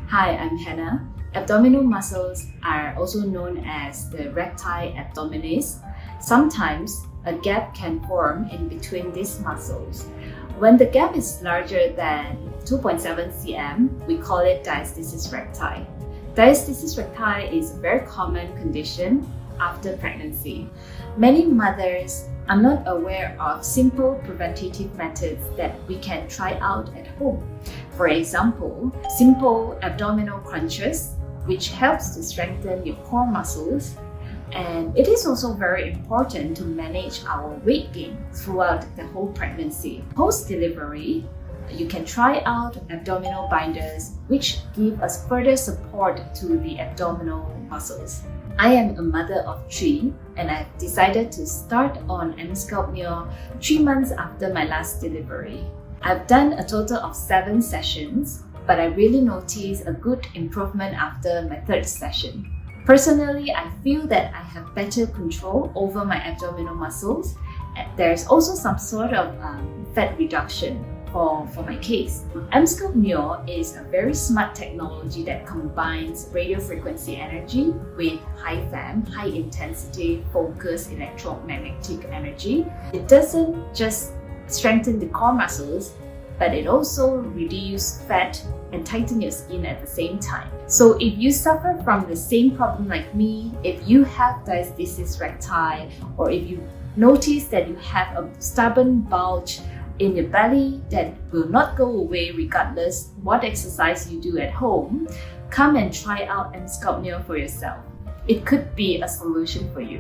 Hi, I'm Hannah. Abdominal muscles are also known as the recti abdominis. Sometimes a gap can form in between these muscles. When the gap is larger than 2.7 cm, we call it diastasis recti. Diastasis recti is a very common condition after pregnancy. Many mothers are not aware of simple preventative methods that we can try out at home. For example, simple abdominal crunches, which helps to strengthen your core muscles. And it is also very important to manage our weight gain throughout the whole pregnancy. Post-delivery, you can try out abdominal binders, which give us further support to the abdominal muscles. I am a mother of 3 and I've decided to start on EMSculpt Neo 3 months after my last delivery. I've done a total of 7 sessions, but I really noticed a good improvement after my 3rd session. Personally, I feel that I have better control over my abdominal muscles. There's also some sort of fat reduction for my case. EMSculpt Neo is a very smart technology that combines radio frequency energy with high FEM, high intensity focused electromagnetic energy. It doesn't just strengthen the core muscles, but it also reduces fat and tighten your skin at the same time. So if you suffer from the same problem like me, if you have diastasis recti, or if you notice that you have a stubborn bulge in your belly that will not go away regardless what exercise you do at home, come and try out EMSculpt Neo for yourself. It could be a solution for you.